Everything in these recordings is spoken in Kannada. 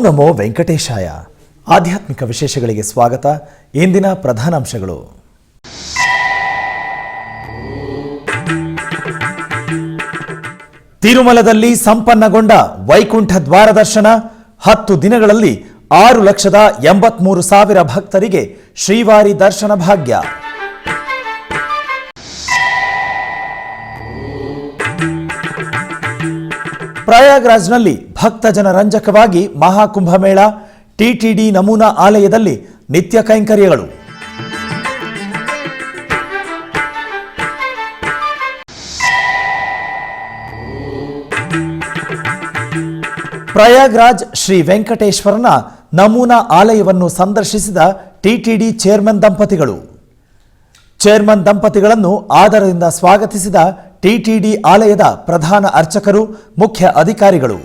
ನಮೋ ವೆಂಕಟೇಶಾಯ. ಆಧ್ಯಾತ್ಮಿಕ ವಿಶೇಷಗಳಿಗೆ ಸ್ವಾಗತ. ಇಂದಿನ ಪ್ರಧಾನಾಂಶಗಳು. ತಿರುಮಲದಲ್ಲಿ ಸಂಪನ್ನಗೊಂಡ ವೈಕುಂಠ ದ್ವಾರ ದರ್ಶನ. 10 ದಿನಗಳಲ್ಲಿ 6,83,000 ಭಕ್ತರಿಗೆ ಶ್ರೀವಾರಿ ದರ್ಶನ ಭಾಗ್ಯ. ಪ್ರಯಾಗ್ರಾಜ್ನಲ್ಲಿ ಭಕ್ತಜನ ರಂಜಕವಾಗಿ ಮಹಾಕುಂಭಮೇಳ. ಟಿಟಿಡಿ ನಮೂನಾ ಆಲಯದಲ್ಲಿ ನಿತ್ಯ ಕೈಂಕರ್ಯಗಳು. ಪ್ರಯಾಗ್ರಾಜ್ ಶ್ರೀ ವೆಂಕಟೇಶ್ವರನ ನಮೂನಾ ಆಲಯವನ್ನು ಸಂದರ್ಶಿಸಿದ ಟಿಟಿಡಿ ಚೇರ್ಮನ್ ದಂಪತಿಗಳು. ಚೇರ್ಮನ್ ದಂಪತಿಗಳನ್ನು ಆದರದಿಂದ ಸ್ವಾಗತಿಸಿದ ಟಿಟಿಡಿ ಆಲಯದ ಪ್ರಧಾನ ಅರ್ಚಕರು, ಮುಖ್ಯ ಅಧಿಕಾರಿಗಳು.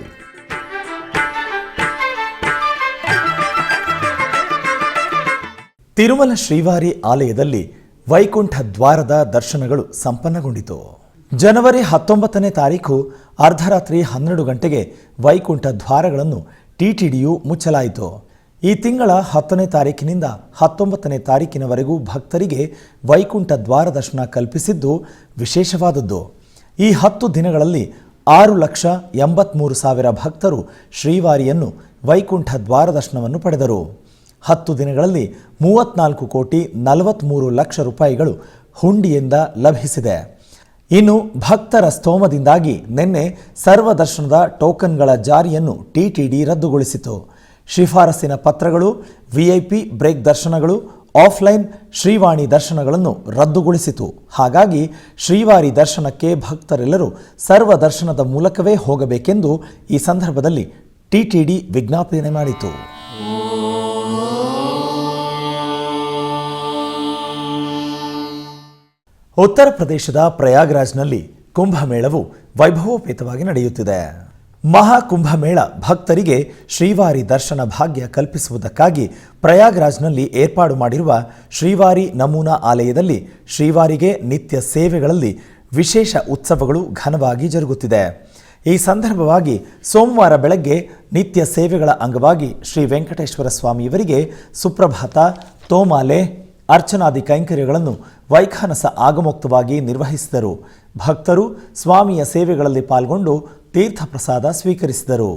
ತಿರುಮಲ ಶ್ರೀವಾರಿ ಆಲಯದಲ್ಲಿ ವೈಕುಂಠ ದ್ವಾರದ ದರ್ಶನಗಳು ಸಂಪನ್ನಗೊಂಡಿತು. ಜನವರಿ 19ನೇ ತಾರೀಕು ಅರ್ಧರಾತ್ರಿ 12 ಗಂಟೆಗೆ ವೈಕುಂಠ ದ್ವಾರಗಳನ್ನು ಟಿಟಿಡಿಯು ಮುಚ್ಚಲಾಯಿತು. ಈ ತಿಂಗಳ 10ನೇ ತಾರೀಕಿನಿಂದ 19ನೇ ತಾರೀಕಿನವರೆಗೂ ಭಕ್ತರಿಗೆ ವೈಕುಂಠ ದ್ವಾರ ದರ್ಶನ ಕಲ್ಪಿಸಿದ್ದು ವಿಶೇಷವಾದದ್ದು. ಈ 10 ದಿನಗಳಲ್ಲಿ 6,83,000 ಭಕ್ತರು ಶ್ರೀವಾರಿಯನ್ನು ವೈಕುಂಠ ದ್ವಾರ ದರ್ಶನವನ್ನು ಪಡೆದರು. 10 ದಿನಗಳಲ್ಲಿ 34,43,00,000 ರೂಪಾಯಿಗಳು ಹುಂಡಿಯಿಂದ ಲಭಿಸಿದೆ. ಇನ್ನು ಭಕ್ತರ ಸ್ತೋಮದಿಂದಾಗಿ ನಿನ್ನೆ ಸರ್ವದರ್ಶನದ ಟೋಕನ್ಗಳ ಜಾರಿಯನ್ನು ಟಿಟಿಡಿ ರದ್ದುಗೊಳಿಸಿತು. ಶಿಫಾರಸಿನ ಪತ್ರಗಳು, ವಿಐಪಿ ಬ್ರೇಕ್ ದರ್ಶನಗಳು, ಆಫ್ಲೈನ್ ಶ್ರೀವಾಣಿ ದರ್ಶನಗಳನ್ನು ರದ್ದುಗೊಳಿಸಿತು. ಹಾಗಾಗಿ ಶ್ರೀವಾರಿ ದರ್ಶನಕ್ಕೆ ಭಕ್ತರೆಲ್ಲರೂ ಸರ್ವದರ್ಶನದ ಮೂಲಕವೇ ಹೋಗಬೇಕೆಂದು ಈ ಸಂದರ್ಭದಲ್ಲಿ ಟಿಟಿಡಿ ವಿಜ್ಞಾಪನೆ ಮಾಡಿತು. ಉತ್ತರ ಪ್ರದೇಶದ ಪ್ರಯಾಗ್ರಾಜ್ನಲ್ಲಿ ಕುಂಭಮೇಳವು ವೈಭವೋಪೇತವಾಗಿ ನಡೆಯುತ್ತಿದೆ. ಮಹಾಕುಂಭಮೇಳ ಭಕ್ತರಿಗೆ ಶ್ರೀವಾರಿ ದರ್ಶನ ಭಾಗ್ಯ ಕಲ್ಪಿಸುವುದಕ್ಕಾಗಿ ಪ್ರಯಾಗ್ರಾಜ್ನಲ್ಲಿ ಏರ್ಪಾಡು ಮಾಡಿರುವ ಶ್ರೀವಾರಿ ನಮೂನಾ ಆಲಯದಲ್ಲಿ ಶ್ರೀವಾರಿಗೆ ನಿತ್ಯ ಸೇವೆಗಳಲ್ಲಿ ವಿಶೇಷ ಉತ್ಸವಗಳು ಘನವಾಗಿ ಜರುಗುತ್ತಿದೆ. ಈ ಸಂದರ್ಭವಾಗಿ ಸೋಮವಾರ ಬೆಳಗ್ಗೆ ನಿತ್ಯ ಸೇವೆಗಳ ಅಂಗವಾಗಿ ಶ್ರೀ ವೆಂಕಟೇಶ್ವರ ಸ್ವಾಮಿಯವರಿಗೆ ಸುಪ್ರಭಾತ, ತೋಮಾಲೆ, ಅರ್ಚನಾದಿ ಕೈಂಕರ್ಯಗಳನ್ನು ವೈಖಾನಸ ಆಗಮೋಕ್ತವಾಗಿ ನಿರ್ವಹಿಸಿದರು. ಭಕ್ತರು ಸ್ವಾಮಿಯ ಸೇವೆಗಳಲ್ಲಿ ಪಾಲ್ಗೊಂಡು ತೀರ್ಥ ಪ್ರಸಾದ ಸ್ವೀಕರಿಸಿದರು.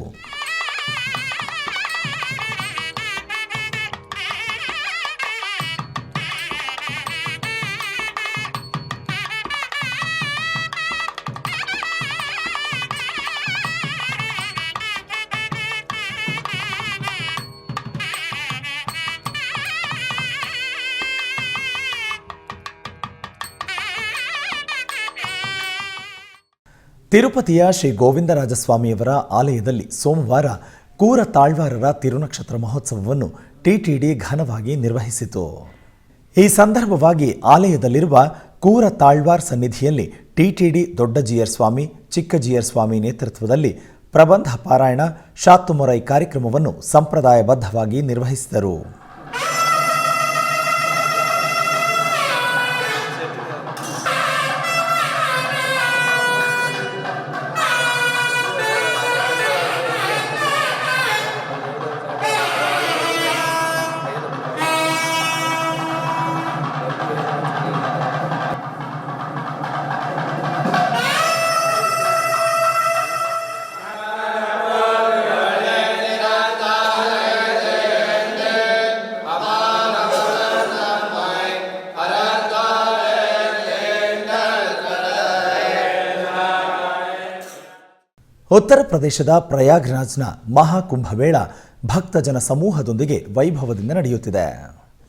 ತಿರುಪತಿಯ ಶ್ರೀ ಗೋವಿಂದರಾಜಸ್ವಾಮಿಯವರ ಆಲಯದಲ್ಲಿ ಸೋಮವಾರ ಕೂರ ತಾಳ್ವಾರರ ತಿರುನಕ್ಷತ್ರ ಮಹೋತ್ಸವವನ್ನು ಟಿಟಿಡಿ ಘನವಾಗಿ ನಿರ್ವಹಿಸಿತು. ಈ ಸಂದರ್ಭವಾಗಿ ಆಲಯದಲ್ಲಿರುವ ಕೂರ ತಾಳ್ವಾರ್ ಸನ್ನಿಧಿಯಲ್ಲಿ ಟಿಟಿಡಿ ದೊಡ್ಡ ಜಿಯರ್ ಸ್ವಾಮಿ, ಚಿಕ್ಕ ಜಿಯರ್ ಸ್ವಾಮಿ ನೇತೃತ್ವದಲ್ಲಿ ಪ್ರಬಂಧ ಪಾರಾಯಣ, ಶಾತ್ತುಮೊರೈ ಕಾರ್ಯಕ್ರಮವನ್ನು ಸಂಪ್ರದಾಯಬದ್ಧವಾಗಿ ನಿರ್ವಹಿಸಿದರು. ಉತ್ತರ ಪ್ರದೇಶದ ಪ್ರಯಾಗ್ರಾಜ್ನ ಮಹಾಕುಂಭಮೇಳ ಭಕ್ತಜನ ಸಮೂಹದೊಂದಿಗೆ ವೈಭವದಿಂದ ನಡೆಯುತ್ತಿದೆ.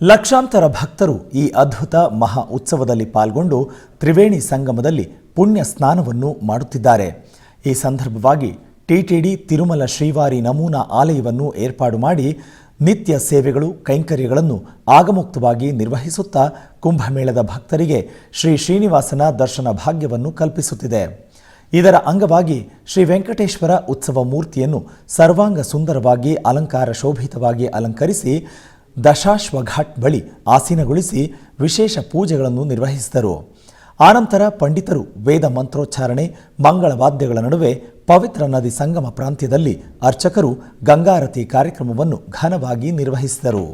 ಲಕ್ಷಾಂತರ ಭಕ್ತರು ಈ ಅದ್ಭುತ ಮಹಾ ಉತ್ಸವದಲ್ಲಿ ಪಾಲ್ಗೊಂಡು ತ್ರಿವೇಣಿ ಸಂಗಮದಲ್ಲಿ ಪುಣ್ಯ ಸ್ನಾನವನ್ನು ಮಾಡುತ್ತಿದ್ದಾರೆ. ಈ ಸಂದರ್ಭವಾಗಿ ಟಿಟಿಡಿ ತಿರುಮಲ ಶ್ರೀವಾರಿ ನಮೂನಾ ಆಲಯವನ್ನು ಏರ್ಪಾಡು ಮಾಡಿ ನಿತ್ಯ ಸೇವೆಗಳು, ಕೈಂಕರ್ಯಗಳನ್ನು ಆಗಮುಕ್ತವಾಗಿ ನಿರ್ವಹಿಸುತ್ತಾ ಕುಂಭಮೇಳದ ಭಕ್ತರಿಗೆ ಶ್ರೀ ಶ್ರೀನಿವಾಸನ ದರ್ಶನ ಭಾಗ್ಯವನ್ನು ಕಲ್ಪಿಸುತ್ತಿದೆ. ಇದರ ಅಂಗವಾಗಿ ಶ್ರೀ ವೆಂಕಟೇಶ್ವರ ಉತ್ಸವ ಮೂರ್ತಿಯನ್ನು ಸರ್ವಾಂಗ ಸುಂದರವಾಗಿ ಅಲಂಕಾರ ಶೋಭಿತವಾಗಿ ಅಲಂಕರಿಸಿ ದಶಾಶ್ವಘಾಟ್ ಬಳಿ ಆಸೀನಗೊಳಿಸಿ ವಿಶೇಷ ಪೂಜೆಗಳನ್ನು ನಿರ್ವಹಿಸಿದರು. ಆನಂತರ ಪಂಡಿತರು ವೇದ ಮಂತ್ರೋಚ್ಚಾರಣೆ, ಮಂಗಳವಾದ್ಯಗಳ ನಡುವೆ ಪವಿತ್ರ ನದಿ ಸಂಗಮ ಪ್ರಾಂತ್ಯದಲ್ಲಿ ಅರ್ಚಕರು ಗಂಗಾರತಿ ಕಾರ್ಯಕ್ರಮವನ್ನು ಘನವಾಗಿ ನಿರ್ವಹಿಸಿದರು.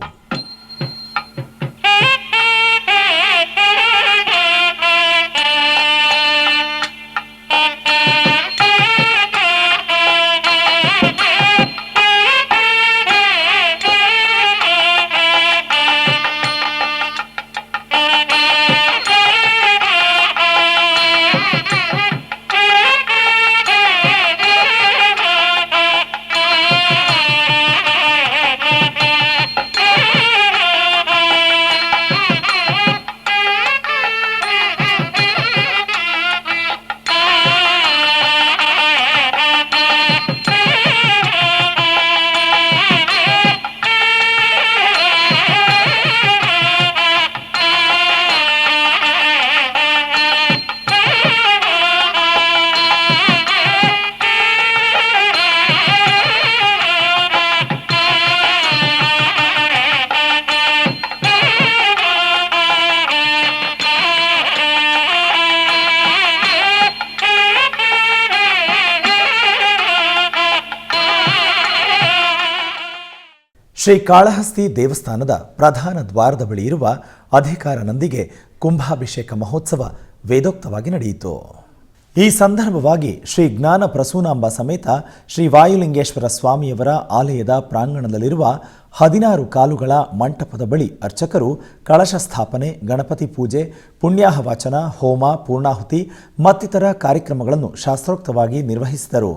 ಶ್ರೀ ಕಾಳಹಸ್ತಿ ದೇವಸ್ಥಾನದ ಪ್ರಧಾನ ದ್ವಾರದ ಬಳಿ ಇರುವ ಅಧಿಕಾರ ನಂದಿಗೆ ಕುಂಭಾಭಿಷೇಕ ಮಹೋತ್ಸವ ವೇದೋಕ್ತವಾಗಿ ನಡೆಯಿತು. ಈ ಸಂದರ್ಭವಾಗಿ ಶ್ರೀ ಜ್ಞಾನ ಪ್ರಸೂನಾಂಬ ಸಮೇತ ಶ್ರೀ ವಾಯುಲಿಂಗೇಶ್ವರ ಸ್ವಾಮಿಯವರ ಆಲಯದ ಪ್ರಾಂಗಣದಲ್ಲಿರುವ 16 ಕಾಲುಗಳ ಮಂಟಪದ ಬಳಿ ಅರ್ಚಕರು ಕಳಶ ಸ್ಥಾಪನೆ, ಗಣಪತಿ ಪೂಜೆ, ಪುಣ್ಯಾಹವಾಚನ, ಹೋಮ, ಪೂರ್ಣಾಹುತಿ ಮತ್ತಿತರ ಕಾರ್ಯಕ್ರಮಗಳನ್ನು ಶಾಸ್ತ್ರೋಕ್ತವಾಗಿ ನಿರ್ವಹಿಸಿದರು.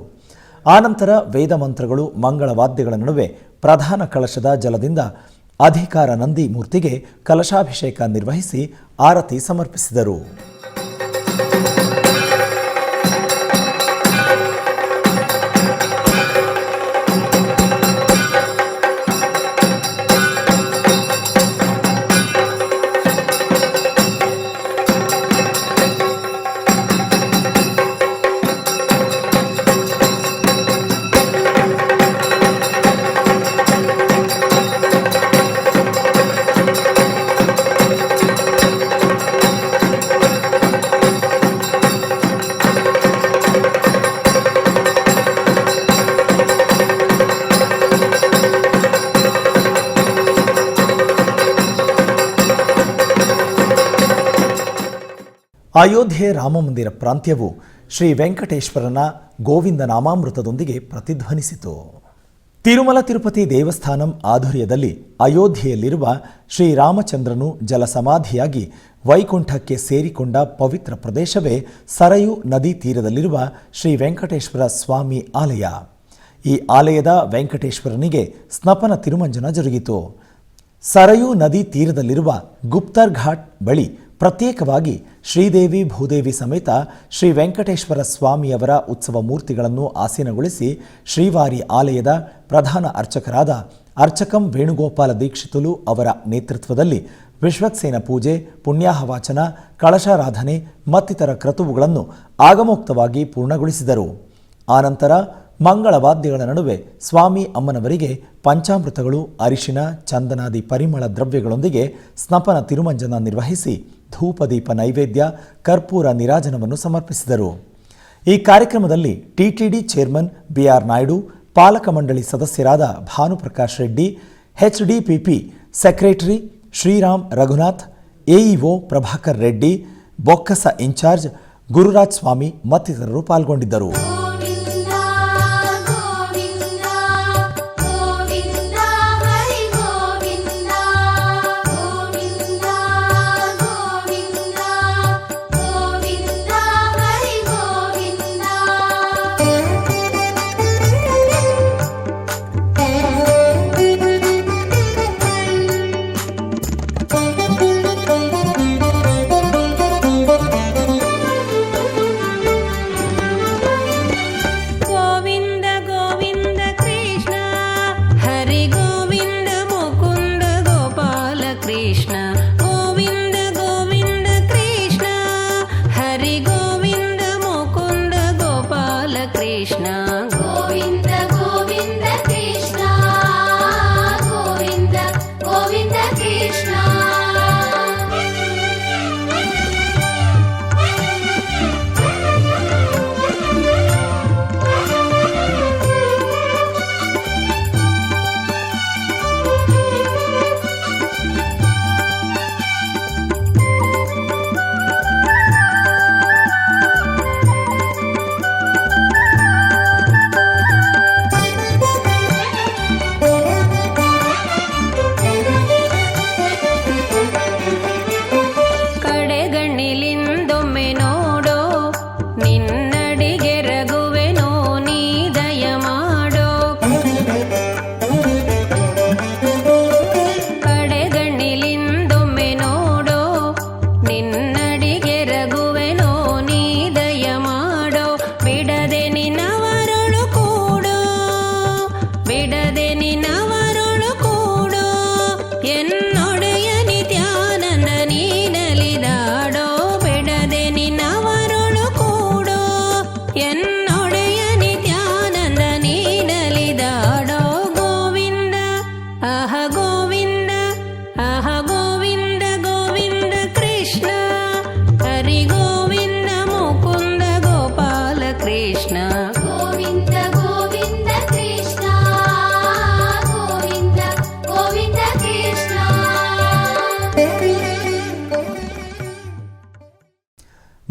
ಆನಂತರ ವೇದ ಮಂತ್ರಗಳು, ಮಂಗಳವಾದ್ಯಗಳ ನಡುವೆ ಪ್ರಧಾನ ಕಳಶದ ಜಲದಿಂದ ಅಧಿಕಾರ ನಂದಿ ಮೂರ್ತಿಗೆ ಕಲಶಾಭಿಷೇಕ ನಿರ್ವಹಿಸಿ ಆರತಿ ಸಮರ್ಪಿಸಿದರು. ಅಯೋಧ್ಯೆ ರಾಮಮಂದಿರ ಪ್ರಾಂತ್ಯವು ಶ್ರೀ ವೆಂಕಟೇಶ್ವರನ ಗೋವಿಂದ ನಾಮಾಮೃತದೊಂದಿಗೆ ಪ್ರತಿಧ್ವನಿಸಿತು. ತಿರುಮಲ ತಿರುಪತಿ ದೇವಸ್ಥಾನಂ ಆಧುರ್ಯದಲ್ಲಿ ಅಯೋಧ್ಯೆಯಲ್ಲಿರುವ ಶ್ರೀರಾಮಚಂದ್ರನು ಜಲಸಮಾಧಿಯಾಗಿ ವೈಕುಂಠಕ್ಕೆ ಸೇರಿಕೊಂಡ ಪವಿತ್ರ ಪ್ರದೇಶವೇ ಸರಯೂ ನದಿ ತೀರದಲ್ಲಿರುವ ಶ್ರೀ ವೆಂಕಟೇಶ್ವರ ಸ್ವಾಮಿ ಆಲಯ. ಈ ಆಲಯದ ವೆಂಕಟೇಶ್ವರನಿಗೆ ಸ್ನಪನ ತಿರುಮಂಜನ ಜರುಗಿತು. ಸರಯೂ ನದಿ ತೀರದಲ್ಲಿರುವ ಗುಪ್ತರ್ ಘಾಟ್ ಬಳಿ ಪ್ರತ್ಯೇಕವಾಗಿ ಶ್ರೀದೇವಿ ಭೂದೇವಿ ಸಮೇತ ಶ್ರೀ ವೆಂಕಟೇಶ್ವರ ಸ್ವಾಮಿಯವರ ಉತ್ಸವ ಮೂರ್ತಿಗಳನ್ನು ಆಸೀನಗೊಳಿಸಿ ಶ್ರೀವಾರಿ ಆಲಯದ ಪ್ರಧಾನ ಅರ್ಚಕರಾದ ಅರ್ಚಕಂ ವೇಣುಗೋಪಾಲ ದೀಕ್ಷಿತುಲು ಅವರ ನೇತೃತ್ವದಲ್ಲಿ ವಿಶ್ವಕ್ಸೇನ ಪೂಜೆ, ಪುಣ್ಯಾಹವಾಚನ, ಕಳಶಾರಾಧನೆ ಮತ್ತಿತರ ಕ್ರತುವುಗಳನ್ನು ಆಗಮೋಕ್ತವಾಗಿ ಪೂರ್ಣಗೊಳಿಸಿದರು. ಆನಂತರ ಮಂಗಳವಾದ್ಯಗಳ ನಡುವೆ ಸ್ವಾಮಿ ಅಮ್ಮನವರಿಗೆ ಪಂಚಾಮೃತಗಳು, ಅರಿಶಿನ, ಚಂದನಾದಿ ಪರಿಮಳ ದ್ರವ್ಯಗಳೊಂದಿಗೆ ಸ್ನಪನ ತಿರುಮಂಜನ ನಿರ್ವಹಿಸಿ ಧೂಪದೀಪ ನೈವೇದ್ಯ, ಕರ್ಪೂರ ನೀರಾಜನವನ್ನು ಸಮರ್ಪಿಸಿದರು. ಈ ಕಾರ್ಯಕ್ರಮದಲ್ಲಿ ಟಿಟಿಡಿ ಚೇರ್ಮನ್ ಬಿಆರ್ ನಾಯ್ಡು, ಪಾಲಕ ಮಂಡಳಿ ಸದಸ್ಯರಾದ Bhanuprakash Reddy, HDPP secretary Shriram Raghunath, AEO Prabhakar Reddy, ಬೊಕ್ಕಸ ಇನ್ಚಾರ್ಜ್ ಗುರುರಾಜ್ ಸ್ವಾಮಿ ಮತ್ತಿತರರು ಪಾಲ್ಗೊಂಡಿದ್ದರು.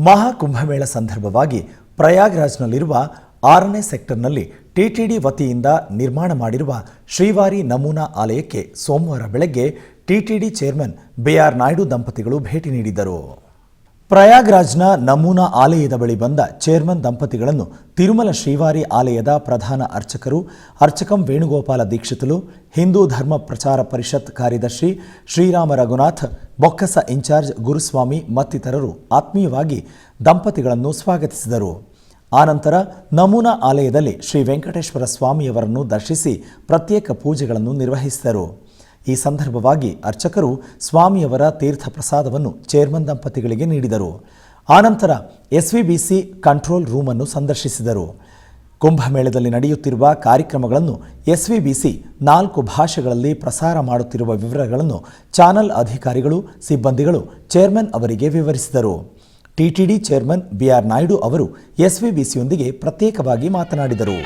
ಮಹಾಕುಂಭಮೇಳ ಸಂದರ್ಭವಾಗಿ ಪ್ರಯಾಗ್ರಾಜ್ನಲ್ಲಿರುವ 6ನೇ ಸೆಕ್ಟರ್ನಲ್ಲಿ ಟಿಟಿಡಿ ವತಿಯಿಂದ ನಿರ್ಮಾಣ ಮಾಡಿರುವ ಶ್ರೀವಾರಿ ನಮೂನಾ ಆಲಯಕ್ಕೆ ಸೋಮವಾರ ಬೆಳಗ್ಗೆ ಟಿಟಿಡಿ ಚೇರ್ಮನ್ ಬಿಆರ್ ನಾಯ್ಡು ದಂಪತಿಗಳು ಭೇಟಿ ನೀಡಿದರು. ಪ್ರಯಾಗ್ರಾಜ್ನ ನಮೂನಾ ಆಲಯದ ಬಳಿ ಬಂದ ಚೇರ್ಮನ್ ದಂಪತಿಗಳನ್ನು ತಿರುಮಲ ಶ್ರೀವಾರಿ ಆಲಯದ ಪ್ರಧಾನ ಅರ್ಚಕರು ಅರ್ಚಕಂ ವೇಣುಗೋಪಾಲ ದೀಕ್ಷಿತರು, ಹಿಂದೂ ಧರ್ಮ ಪ್ರಚಾರ ಪರಿಷತ್ ಕಾರ್ಯದರ್ಶಿ ಶ್ರೀರಾಮ ರಘುನಾಥ್, ಬೊಕ್ಕಸ ಇನ್ಚಾರ್ಜ್ ಗುರುಸ್ವಾಮಿ ಮತ್ತಿತರರು ಆತ್ಮೀಯವಾಗಿ ದಂಪತಿಗಳನ್ನು ಸ್ವಾಗತಿಸಿದರು. ಆನಂತರ ನಮೂನಾ ಆಲಯದಲ್ಲಿ ಶ್ರೀ ವೆಂಕಟೇಶ್ವರ ಸ್ವಾಮಿಯವರನ್ನು ದರ್ಶಿಸಿ ಪ್ರತ್ಯೇಕ ಪೂಜೆಗಳನ್ನು ನಿರ್ವಹಿಸಿದರು. ಈ ಸಂದರ್ಭವಾಗಿ ಅರ್ಚಕರು ಸ್ವಾಮಿಯವರ ತೀರ್ಥ ಪ್ರಸಾದವನ್ನು ಚೇರ್ಮನ್ ದಂಪತಿಗಳಿಗೆ ನೀಡಿದರು. ಆನಂತರ ಎಸ್ವಿಬಿಸಿ ಕಂಟ್ರೋಲ್ ರೂಮ್ ಅನ್ನು ಸಂದರ್ಶಿಸಿದರು. ಕುಂಭಮೇಳದಲ್ಲಿ ನಡೆಯುತ್ತಿರುವ ಕಾರ್ಯಕ್ರಮಗಳನ್ನು ಎಸ್ವಿಬಿಸಿ 4 ಭಾಷೆಗಳಲ್ಲಿ ಪ್ರಸಾರ ಮಾಡುತ್ತಿರುವ ವಿವರಗಳನ್ನು ಚಾನೆಲ್ ಅಧಿಕಾರಿಗಳು, ಸಿಬ್ಬಂದಿಗಳು ಚೇರ್ಮನ್ ಅವರಿಗೆ ವಿವರಿಸಿದರು. ಟಿಟಿಡಿ ಚೇರ್ಮನ್ ಬಿಆರ್ ನಾಯ್ಡು ಅವರು ಎಸ್ವಿಬಿಸಿಯೊಂದಿಗೆ ಪ್ರತ್ಯೇಕವಾಗಿ ಮಾತನಾಡಿದರು.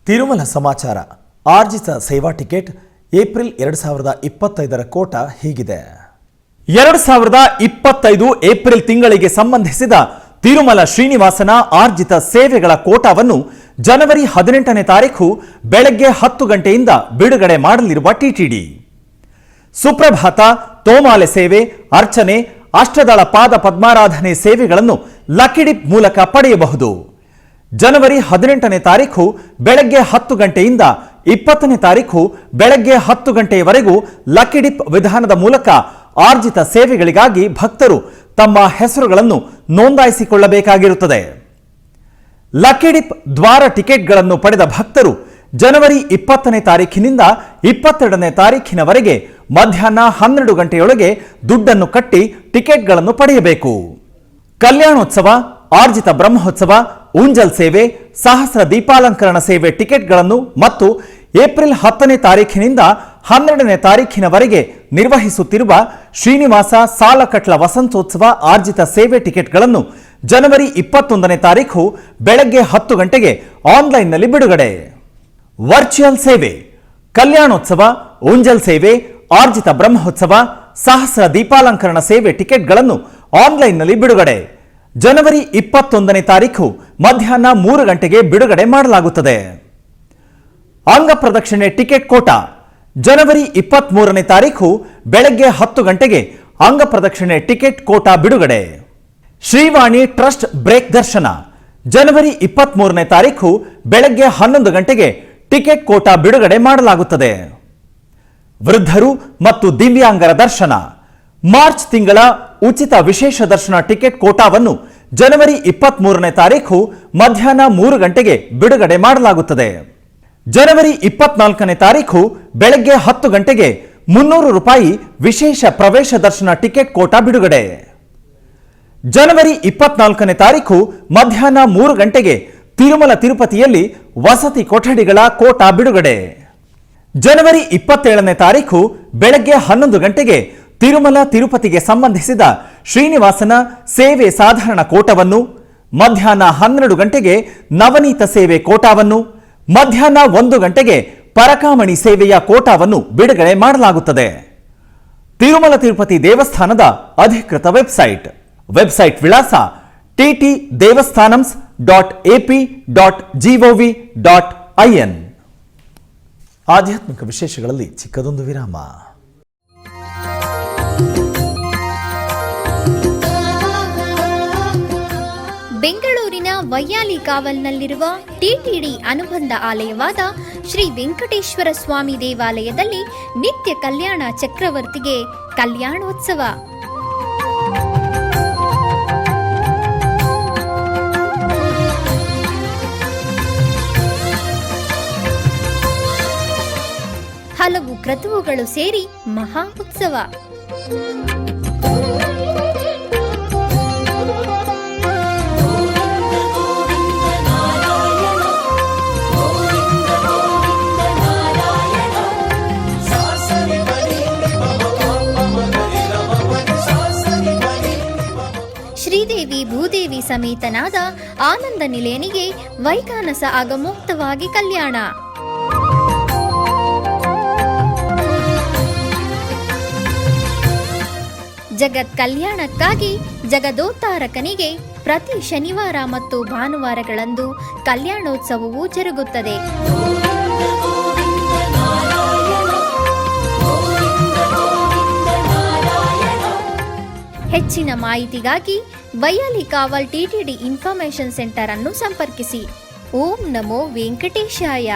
ತಿರುಮಲ ಸಮಾಚಾರ. ಆರ್ಜಿತ ಸೇವಾ ಟಿಕೆಟ್ ಏಪ್ರಿಲ್ 2025 ಕೋಟ ಹೀಗಿದೆ. 2025 ಏಪ್ರಿಲ್ ತಿಂಗಳಿಗೆ ಸಂಬಂಧಿಸಿದ ತಿರುಮಲ ಶ್ರೀನಿವಾಸನ ಆರ್ಜಿತ ಸೇವೆಗಳ ಕೋಟಾವನ್ನು ಜನವರಿ 18ನೇ ತಾರೀಖು ಬೆಳಗ್ಗೆ 10 ಗಂಟೆಯಿಂದ ಬಿಡುಗಡೆ ಮಾಡಲಿರುವ ಟಿಟಿಡಿ ಸುಪ್ರಭಾತ, ತೋಮಾಲೆ ಸೇವೆ, ಅರ್ಚನೆ, ಅಷ್ಟದಳ ಪಾದ ಪದ್ಮಾರಾಧನೆ ಸೇವೆಗಳನ್ನು ಲಕ್ಕಿ ಡಿಪ್ ಮೂಲಕ ಪಡೆಯಬಹುದು. ಜನವರಿ 18ನೇ ತಾರೀಖು ಬೆಳಗ್ಗೆ 10 ಗಂಟೆಯಿಂದ 20ನೇ ತಾರೀಖು ಬೆಳಗ್ಗೆ 10 ಗಂಟೆಯವರೆಗೂ ಲಕ್ಕಿ ಡಿಪ್ ವಿಧಾನದ ಮೂಲಕ ಆರ್ಜಿತ ಸೇವೆಗಳಿಗಾಗಿ ಭಕ್ತರು ತಮ್ಮ ಹೆಸರುಗಳನ್ನು ನೋಂದಾಯಿಸಿಕೊಳ್ಳಬೇಕಾಗಿರುತ್ತದೆ. ಲಕ್ಕಿ ಡಿಪ್ ದ್ವಾರ ಟಿಕೆಟ್ಗಳನ್ನು ಪಡೆದ ಭಕ್ತರು ಜನವರಿ 20ನೇ ತಾರೀಖಿನಿಂದ 22ನೇ ತಾರೀಖಿನವರೆಗೆ ಮಧ್ಯಾಹ್ನ 12 ಗಂಟೆಯೊಳಗೆ ದುಡ್ಡನ್ನು ಕಟ್ಟಿ ಟಿಕೆಟ್ಗಳನ್ನು ಪಡೆಯಬೇಕು. ಕಲ್ಯಾಣೋತ್ಸವ, ಆರ್ಜಿತ ಬ್ರಹ್ಮೋತ್ಸವ, ಉಂಜಲ್ ಸೇವೆ, ಸಹಸ್ರ ದೀಪಾಲಂಕರಣ ಸೇವೆ ಟಿಕೆಟ್ಗಳನ್ನು ಮತ್ತು ಏಪ್ರಿಲ್ 10ನೇ ತಾರೀಖಿನಿಂದ 12ನೇ ತಾರೀಖಿನವರೆಗೆ ನಿರ್ವಹಿಸುತ್ತಿರುವ ಶ್ರೀನಿವಾಸ ಸಾಲಕಟ್ಲ ವಸಂತೋತ್ಸವ ಆರ್ಜಿತ ಸೇವೆ ಟಿಕೆಟ್ಗಳನ್ನು ಜನವರಿ 21ನೇ ತಾರೀಖು ಬೆಳಗ್ಗೆ 10 ಗಂಟೆಗೆ ಆನ್ಲೈನ್ನಲ್ಲಿ ಬಿಡುಗಡೆ. ವರ್ಚುವಲ್ ಸೇವೆ, ಕಲ್ಯಾಣೋತ್ಸವ, ಉಂಜಲ್ ಸೇವೆ, ಆರ್ಜಿತ ಬ್ರಹ್ಮೋತ್ಸವ, ಸಹಸ್ರ ದೀಪಾಲಂಕರಣ ಸೇವೆ ಟಿಕೆಟ್ಗಳನ್ನು ಆನ್ಲೈನ್ನಲ್ಲಿ ಬಿಡುಗಡೆ. ಜನವರಿ 21ನೇ ತಾರೀಖು ಮಧ್ಯಾಹ್ನ 3 ಗಂಟೆಗೆ ಬಿಡುಗಡೆ ಮಾಡಲಾಗುತ್ತದೆ. ಅಂಗ ಪ್ರದಕ್ಷಿಣೆ ಟಿಕೆಟ್ ಕೋಟಾ ಜನವರಿ 23ನೇ ತಾರೀಖು ಬೆಳಗ್ಗೆ 10 ಗಂಟೆಗೆ ಅಂಗ ಪ್ರದಕ್ಷಿಣೆ ಟಿಕೆಟ್ ಕೋಟಾ ಬಿಡುಗಡೆ. ಶ್ರೀವಾಣಿ ಟ್ರಸ್ಟ್ ಬ್ರೇಕ್ ದರ್ಶನ ಜನವರಿ 23ನೇ ತಾರೀಖು ಬೆಳಗ್ಗೆ 11 ಗಂಟೆಗೆ ಟಿಕೆಟ್ ಕೋಟಾ ಬಿಡುಗಡೆ ಮಾಡಲಾಗುತ್ತದೆ. ವೃದ್ಧರು ಮತ್ತು ದಿವ್ಯಾಂಗರ ದರ್ಶನ ಮಾರ್ಚ್ ತಿಂಗಳ ಉಚಿತ ವಿಶೇಷ ದರ್ಶನ ಟಿಕೆಟ್ ಕೋಟಾವನ್ನು ಜನವರಿ 23ನೇ ತಾರೀಖು ಮಧ್ಯಾಹ್ನ 3 ಗಂಟೆಗೆ ಬಿಡುಗಡೆ ಮಾಡಲಾಗುತ್ತದೆ. ಜನವರಿ 24ನೇ ತಾರೀಖು ಬೆಳಗ್ಗೆ 10 ಗಂಟೆಗೆ ₹300 ವಿಶೇಷ ಪ್ರವೇಶ ದರ್ಶನ ಟಿಕೆಟ್ ಕೋಟಾ ಬಿಡುಗಡೆ. ಜನವರಿ 24ನೇ ತಾರೀಕು ಮಧ್ಯಾಹ್ನ 3 ಗಂಟೆಗೆ ತಿರುಮಲ ತಿರುಪತಿಯಲ್ಲಿ ವಸತಿ ಕೊಠಡಿಗಳ ಕೋಟಾ ಬಿಡುಗಡೆ. ಜನವರಿ 27ನೇ ತಾರೀಕು ಬೆಳಗ್ಗೆ 11 ಗಂಟೆಗೆ ತಿರುಮಲ ತಿರುಪತಿಗೆ ಸಂಬಂಧಿಸಿದ ಶ್ರೀನಿವಾಸನ ಸೇವೆ ಸಾಧಾರಣ ಕೋಟವನ್ನು, ಮಧ್ಯಾಹ್ನ 12 ಗಂಟೆಗೆ ನವನೀತ ಸೇವೆ ಕೋಟಾವನ್ನು, ಮಧ್ಯಾಹ್ನ 1 ಗಂಟೆಗೆ ಪರಕಾಮಣಿ ಸೇವೆಯ ಕೋಟಾವನ್ನು ಬಿಡುಗಡೆ ಮಾಡಲಾಗುತ್ತದೆ. ತಿರುಮಲ ತಿರುಪತಿ ದೇವಸ್ಥಾನದ ಅಧಿಕೃತ ವೆಬ್ಸೈಟ್ ವಿಳಾಸ ttdevastanams.ap.gov.in. ಆಧ್ಯಾತ್ಮಿಕ ವಿಶೇಷಗಳಲ್ಲಿ ಚಿಕ್ಕದೊಂದು ವಿರಾಮ. ಬೆಂಗಳೂರಿನ ವೈಯಾಲಿ ಕಾವಲ್ನಲ್ಲಿರುವ ಟಿಟಿಡಿ ಅನುಬಂಧ ಆಲಯವಾದ ಶ್ರೀ ವೆಂಕಟೇಶ್ವರ ಸ್ವಾಮಿ ದೇವಾಲಯದಲ್ಲಿ ನಿತ್ಯ ಕಲ್ಯಾಣ ಚಕ್ರವರ್ತಿಗೆ ಕಲ್ಯಾಣೋತ್ಸವ. ಹಲವು ಕ್ರತುವುಗಳು ಸೇರಿ ಮಹಾ ಉತ್ಸವ. ಶ್ರೀದೇವಿ ಭೂದೇವಿ ಸಮೇತನಾದ ಆನಂದ ನಿಲಯನಿಗೆ ವೈಖಾನಸ ಆಗಮೋಕ್ತವಾಗಿ ಕಲ್ಯಾಣ. ಜಗತ್ ಕಲ್ಯಾಣಕ್ಕಾಗಿ ಜಗದೋತ್ತಾರಕನಿಗೆ ಪ್ರತಿ ಶನಿವಾರ ಮತ್ತು ಭಾನುವಾರಗಳಂದು ಕಲ್ಯಾಣೋತ್ಸವವು ಜರುಗುತ್ತದೆ. ಹೆಚ್ಚಿನ ಮಾಹಿತಿಗಾಗಿ ವೈಯಾಲಿ ಕಾವಲ್ ಟಿಟಿಡಿ ಇನ್ಫಾರ್ಮೇಶನ್ ಸೆಂಟರ್ ಅನ್ನು ಸಂಪರ್ಕಿಸಿ. ಓಂ ನಮೋ ವೆಂಕಟೇಶಾಯ.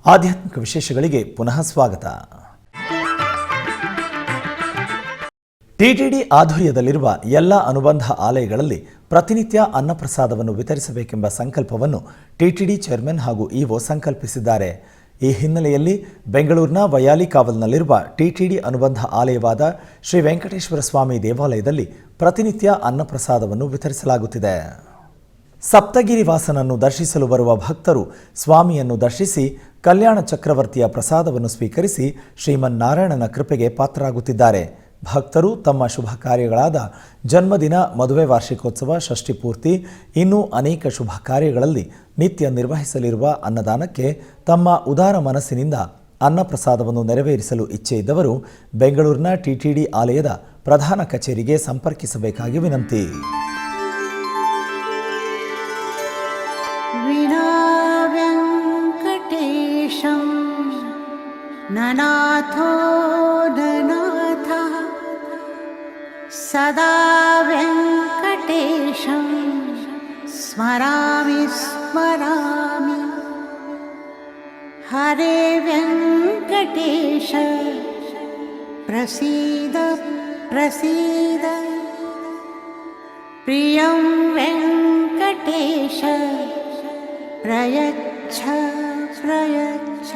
ಆಧ್ಯಾತ್ಮಿಕ ವಿಶೇಷಗಳಿಗೆ ಪುನಃ ಸ್ವಾಗತ. ಟಿಟಿಡಿ ಆಧ್ವರ್ಯದಲ್ಲಿರುವ ಎಲ್ಲ ಅನುಬಂಧ ಆಲಯಗಳಲ್ಲಿ ಪ್ರತಿನಿತ್ಯ ಅನ್ನಪ್ರಸಾದವನ್ನು ವಿತರಿಸಬೇಕೆಂಬ ಸಂಕಲ್ಪವನ್ನು ಟಿಟಿಡಿ ಚೇರ್ಮನ್ ಹಾಗೂ ಇಒ ಸಂಕಲ್ಪಿಸಿದ್ದಾರೆ. ಈ ಹಿನ್ನೆಲೆಯಲ್ಲಿ ಬೆಂಗಳೂರಿನ ವೈಯಾಲಿ ಕಾವಲ್ನಲ್ಲಿರುವ ಟಿಟಿಡಿ ಅನುಬಂಧ ಆಲಯವಾದ ಶ್ರೀ ವೆಂಕಟೇಶ್ವರ ಸ್ವಾಮಿ ದೇವಾಲಯದಲ್ಲಿ ಪ್ರತಿನಿತ್ಯ ಅನ್ನಪ್ರಸಾದವನ್ನು ವಿತರಿಸಲಾಗುತ್ತಿದೆ. ಸಪ್ತಗಿರಿ ವಾಸನನ್ನು ದರ್ಶಿಸಲು ಬರುವ ಭಕ್ತರು ಸ್ವಾಮಿಯನ್ನು ದರ್ಶಿಸಿ ಕಲ್ಯಾಣ ಚಕ್ರವರ್ತಿಯ ಪ್ರಸಾದವನ್ನು ಸ್ವೀಕರಿಸಿ ಶ್ರೀಮನ್ನಾರಾಯಣನ ಕೃಪೆಗೆ ಪಾತ್ರರಾಗುತ್ತಿದ್ದಾರೆ. ಭಕ್ತರು ತಮ್ಮ ಶುಭ ಕಾರ್ಯಗಳಾದ ಜನ್ಮದಿನ, ಮದುವೆ ವಾರ್ಷಿಕೋತ್ಸವ, ಷಷ್ಠಿ ಪೂರ್ತಿ, ಇನ್ನೂ ಅನೇಕ ಶುಭ ಕಾರ್ಯಗಳಲ್ಲಿ ನಿತ್ಯ ನಿರ್ವಹಿಸಲಿರುವ ಅನ್ನದಾನಕ್ಕೆ ತಮ್ಮ ಉದಾರ ಮನಸ್ಸಿನಿಂದ ಅನ್ನಪ್ರಸಾದವನ್ನು ನೆರವೇರಿಸಲು ಇಚ್ಛೆ ಇದ್ದವರು ಬೆಂಗಳೂರಿನ ಟಿಟಿಡಿ ಆಲಯದ ಪ್ರಧಾನ ಕಚೇರಿಗೆ ಸಂಪರ್ಕಿಸಬೇಕಾಗಿ ವಿನಂತಿ. ಸದಾ ವೆಂಕಟೇಶಂ ಸ್ಮರಾಮಿ ಸ್ಮರಾಮಿ. ಹರೇ ವೆಂಕಟೇಶ ಪ್ರಸೀದ ಪ್ರಸೀದ. ಪ್ರಿಯಂ ವೆಂಕಟೇಶ ಪ್ರಯಚ್ಛ ಪ್ರಯಚ್ಛ.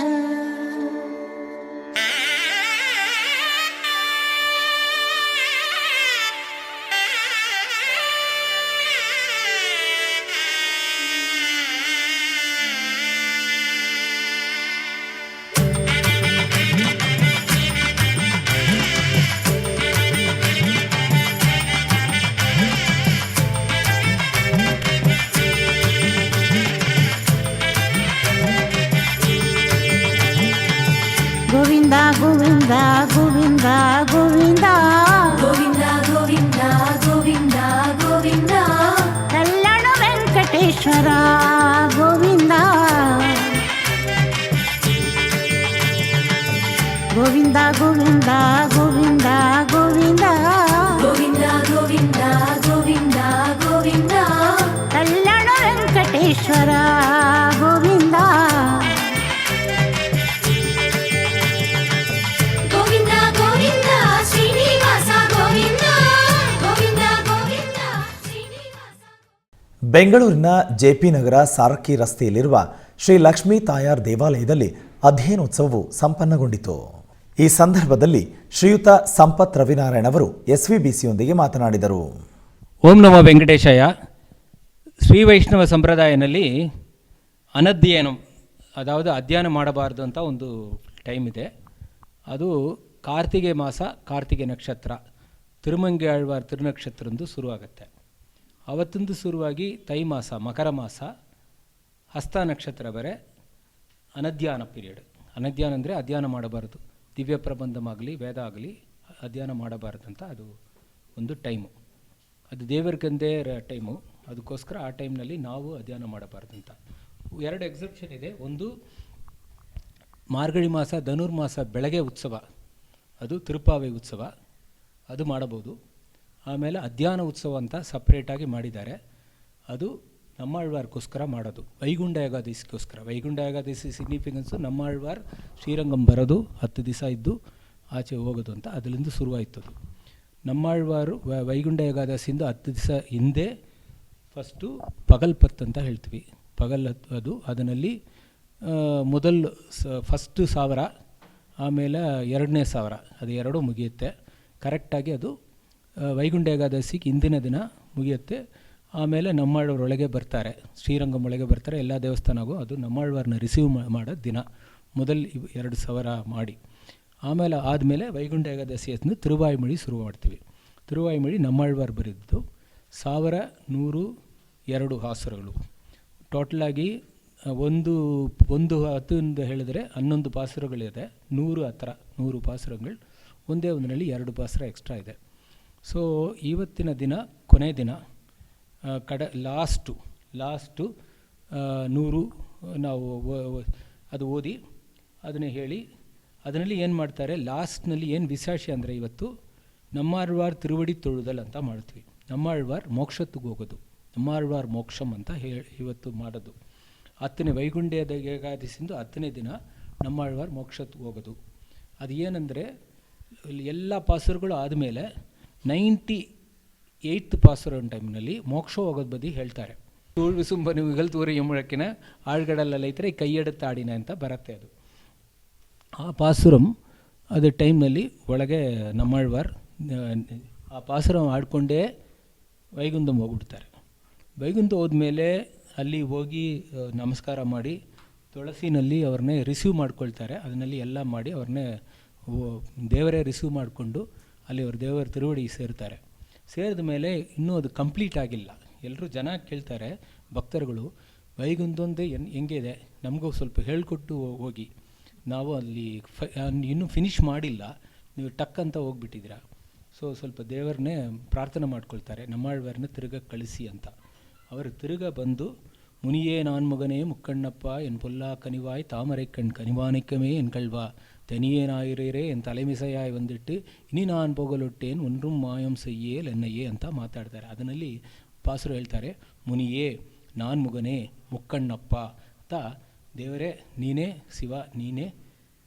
ಗೋವಿಂದ ಗೋವಿಂದ ಗೋವಿಂದ ಗೋವಿಂದ ಗೋವಿಂದ ಗೋವಿಂದ ಗೋವಿಂದ ಗೋವಿಂದ. ಕಲ್ಯಾಣ ವೆಂಕಟೇಶ್ವರ ಗೋವಿಂದ. ಗೋವಿಂದ ಗೋವಿಂದ ಗೋವಿಂದ ಗೋವಿಂದ ಗೋವಿಂದ ಗೋವಿಂದ ಗೋವಿಂದ ಗೋವಿಂದ. ಕಲ್ಯಾಣ ವೆಂಕಟೇಶ್ವರ ಗೋವಿಂದ. ಗೋವಿಂದ ಗೋವಿಂದ ಶ್ರೀನಿವಾಸ ಗೋವಿಂದ. ಗೋವಿಂದ ಗೋವಿಂದ ಶ್ರೀನಿವಾಸ. ಬೆಂಗಳೂರಿನ ಜೆಪಿ ನಗರ ಸಾರಕ್ಕಿ ರಸ್ತೆಯಲ್ಲಿರುವ ಶ್ರೀ ಲಕ್ಷ್ಮೀ ತಾಯಾರ್ ದೇವಾಲಯದಲ್ಲಿ ಅಧ್ಯಯನೋತ್ಸವವು ಸಂಪನ್ನಗೊಂಡಿತು. ಈ ಸಂದರ್ಭದಲ್ಲಿ ಶ್ರೀಯುತ ಸಂಪತ್ ರವಿನಾರಾಯಣ್ ಅವರು ಎಸ್ವಿಬಿಸಿಯೊಂದಿಗೆ ಮಾತನಾಡಿದರು. ಓಂ ನಮೋ ವೆಂಕಟೇಶಾಯ. ಶ್ರೀ ವೈಷ್ಣವ ಸಂಪ್ರದಾಯದಲ್ಲಿ ಅನಧ್ಯಯನ, ಅದಾವುದು ಅಧ್ಯಯನ ಮಾಡಬಾರ್ದು ಅಂತ ಒಂದು ಟೈಮ್ ಇದೆ. ಅದು ಕಾರ್ತಿಗೆ ಮಾಸ, ಕಾರ್ತಿಗೆ ನಕ್ಷತ್ರ, ತಿರುಮಂಗಿ ಆಳ್ವಾರ್ ತಿರುನಕ್ಷತ್ರಂದು ಶುರುವಾಗುತ್ತೆ. ಅವತ್ತೊಂದು ಶುರುವಾಗಿ ತೈ ಮಾಸ, ಮಕರ ಮಾಸ, ಹಸ್ತ ನಕ್ಷತ್ರ ಬರೆ ಅನಧ್ಯಯನ ಪೀರಿಯಡ್. ಅನಧ್ಯಯನ ಅಂದರೆ ಅಧ್ಯಯನ ಮಾಡಬಾರ್ದು, ದಿವ್ಯ ಪ್ರಬಂಧಮಾಗಲಿ ವೇದ ಆಗಲಿ ಅಧ್ಯಯನ ಮಾಡಬಾರ್ದಂತ ಅದು ಒಂದು ಟೈಮು. ಅದು ದೇವರಿಗಂದೇ ಟೈಮು, ಅದಕ್ಕೋಸ್ಕರ ಆ ಟೈಮ್ನಲ್ಲಿ ನಾವು ಅಧ್ಯಯನ ಮಾಡಬಾರ್ದಂತ. 2 ಎಕ್ಸೆಪ್ಷನ್ ಇದೆ. ಒಂದು ಮಾರ್ಗಳಿ ಮಾಸ, ಧನುರ್ಮಾಸ ಬೆಳಗ್ಗೆ ಉತ್ಸವ, ಅದು ತಿರುಪಾವೆ ಉತ್ಸವ, ಅದು ಮಾಡಬಹುದು. ಆಮೇಲೆ ಅಧ್ಯಯನ ಉತ್ಸವ ಅಂತ ಸಪ್ರೇಟಾಗಿ ಮಾಡಿದ್ದಾರೆ, ಅದು ನಮ್ಮಾಳ್ವಾರ್ಗೋಸ್ಕರ ಮಾಡೋದು, ವೈಗುಂಡ ಏಕಾದಶಿಗೋಸ್ಕರ. ವೈಗುಂಡ ಏಕಾದಶಿ ಸಿಗ್ನಿಫಿಕೆನ್ಸು ನಮ್ಮಾಳ್ವಾರ್ ಶ್ರೀರಂಗಂ ಬರೋದು, 10 ದಿವಸ ಇದ್ದು ಆಚೆ ಹೋಗೋದು ಅಂತ ಅದರಿಂದ ಶುರುವಾಯ್ತದು. ನಮ್ಮಾಳ್ವಾರು ವೈಗುಂಡ ಏಕಾದಶಿಯಿಂದ 10 ದಿವಸ ಹಿಂದೆ ಫಸ್ಟು ಪಗಲ್ಪತ್ತು ಅಂತ ಹೇಳ್ತೀವಿ. ಪಗಲ್ ಅದು ಅದರಲ್ಲಿ ಮೊದಲು ಫಸ್ಟ್ 1000, ಆಮೇಲೆ 2ನೇ 1000, ಅದು 2 ಮುಗಿಯುತ್ತೆ ಕರೆಕ್ಟಾಗಿ. ಅದು ವೈಗುಂಡ ಏಕಾದಶಿಗೆ ಹಿಂದಿನ ದಿನ ಮುಗಿಯುತ್ತೆ. ಆಮೇಲೆ ನಮ್ಮಾಳ್ವಾರೊಳಗೆ ಬರ್ತಾರೆ, ಶ್ರೀರಂಗಂ ಒಳಗೆ ಬರ್ತಾರೆ ಎಲ್ಲ ದೇವಸ್ಥಾನಗೂ. ಅದು ನಮ್ಮಾಳ್ವಾರನ್ನ ರಿಸೀವ್ ಮಾಡೋ ದಿನ ಮೊದಲು 2000 ಮಾಡಿ, ಆಮೇಲೆ ಆದಮೇಲೆ ವೈಗುಂಡ ಏಕಾದಶಿ ಅಂತ ತಿರುವಾಯಿಮಳಿ ಶುರು ಮಾಡ್ತೀವಿ. ತಿರುವಾಯಿಮಳಿ ನಮ್ಮಾಳ್ವಾರ್ ಬರೆದಿದ್ದು 1102 ಹಾಸುರಗಳು. ಟೋಟಲಾಗಿ ಒಂದು ಹತ್ತಿಂದ ಹೇಳಿದ್ರೆ 11 ಪಾಸುರಗಳಿದೆ. 100 ಪಾಸುರಗಳು, ಒಂದೇ ಒಂದರಲ್ಲಿ 2 ಪಾಸುರ ಎಕ್ಸ್ಟ್ರಾ ಇದೆ. ಸೊ ಇವತ್ತಿನ ದಿನ ಕೊನೆ ದಿನ ಲಾಸ್ಟು 100 ನಾವು ಅದು ಓದಿ ಅದನ್ನೇ ಹೇಳಿ, ಅದರಲ್ಲಿ ಏನು ಮಾಡ್ತಾರೆ ಲಾಸ್ಟ್ನಲ್ಲಿ ಏನು ವಿಶೇಷ ಅಂದರೆ ಇವತ್ತು ನಮ್ಮಾಳ್ವಾರ್ ತಿರುವಡಿ ತೊಳುದಲ್ ಅಂತ ಮಾಡ್ತೀವಿ. ನಮ್ಮಾಳ್ವಾರ್ ಮೋಕ್ಷಕ್ಕೆ ಹೋಗೋದು, ನಮ್ಮಾಳ್ವಾರ್ ಮೋಕ್ಷಂ ಅಂತ ಇವತ್ತು ಮಾಡೋದು. 10ನೇ ವೈಗುಂಠದ ಏಕಾದಶಿಂದು 10ನೇ ದಿನ ನಮ್ಮಾಳ್ವಾರ್ ಮೋಕ್ಷಕ್ಕೆ ಹೋಗೋದು. ಅದು ಏನಂದರೆ ಎಲ್ಲ ಪಾಸುರಗಳು ಆದಮೇಲೆ 98th ಪಾಸುರ ಟೈಮ್ನಲ್ಲಿ ಮೋಕ್ಷ ಹೋಗೋದು ಬದಿ ಹೇಳ್ತಾರೆ. ತೂಳು ಸುಂಬ ನೀವು ತೂರಿ ಎಂಬಳಕ್ಕಿನ ಆಳ್ಗಡಲ್ಲೆಲ್ಲ ಐತಾರೆ ಕೈಯೆಡುತ್ತಾಡಿನ ಅಂತ ಬರುತ್ತೆ. ಅದು ಆ ಪಾಸುರಂ ಅದು ಟೈಮ್ನಲ್ಲಿ ಒಳಗೆ ನಮ್ಮಾಳ್ವಾರ್ ಆ ಪಾಸುರಂ ಆಡ್ಕೊಂಡೇ ವೈಗುಂಠಂ ಹೋಗ್ಬಿಡ್ತಾರೆ. ವೈಗುಂಠ ಹೋದ್ಮೇಲೆ ಅಲ್ಲಿ ಹೋಗಿ ನಮಸ್ಕಾರ ಮಾಡಿ ತುಳಸಿನಲ್ಲಿ ಅವ್ರನ್ನೇ ರಿಸೀವ್ ಮಾಡ್ಕೊಳ್ತಾರೆ. ಅದನ್ನಲ್ಲಿ ಎಲ್ಲ ಮಾಡಿ ಅವ್ರನ್ನೇ ದೇವರೇ ರಿಸೀವ್ ಮಾಡಿಕೊಂಡು ಅಲ್ಲಿ ಅವ್ರ ದೇವರ ತಿರುವಡಿ ಸೇರ್ತಾರೆ. ಸೇರಿದ ಮೇಲೆ ಇನ್ನೂ ಅದು ಕಂಪ್ಲೀಟ್ ಆಗಿಲ್ಲ. ಎಲ್ಲರೂ ಜನ ಕೇಳ್ತಾರೆ, ಭಕ್ತರುಗಳು, ವೈಗುಂಠೊಂದೇ ಹೆಂಗಿದೆ ನಮಗೂ ಸ್ವಲ್ಪ ಹೇಳಿಕೊಟ್ಟು ಹೋಗಿ, ನಾವು ಅಲ್ಲಿ ಇನ್ನೂ ಫಿನಿಷ್ ಮಾಡಿಲ್ಲ, ನೀವು ಟಕ್ ಅಂತ ಹೋಗ್ಬಿಟ್ಟಿದ್ದೀರಾ. ಸೊ ಸ್ವಲ್ಪ ದೇವರನ್ನೇ ಪ್ರಾರ್ಥನೆ ಮಾಡ್ಕೊಳ್ತಾರೆ, ನಮ್ಮಾಳ್ವಾರನ್ನ ತಿರುಗ ಕಳಿಸಿ ಅಂತ. ಅವರು ತಿರುಗ ಬಂದು, ಮುನಿಯೇ ನಾನ್ ಮಗನೇ ಮುಕ್ಕಣ್ಣಪ್ಪ ಎನ್ ಪೊಲ್ಲಾ ಕನಿವಾಯ್ ತಾಮரை கண் கனிவானைக்கமே என் கல்வா தெனியேனாயிரே என் தலைமிசைಯಾಯ್ ಬಂದಿಟ್ಟು ಇನಿ ನಾನು ಪೊಗಲೊಟ್ಟೇನು ಒಂದ್ರೂ ಮಾಯಂ ಸಯ್ಯೇಲ್ ಎನ್ನಯ್ಯೇ ಅಂತ ಮಾತಾಡ್ತಾರೆ. ಅದರಲ್ಲಿ ಪಾಸುರ ಹೇಳ್ತಾರೆ, ಮುನಿಯೇ ನಾನ್ ಮಗನೇ ಮುಕ್ಕಣ್ಣಪ್ಪ ಅಂತ, ದೇವರೇ ನೀನೇ ಶಿವ, ನೀನೇ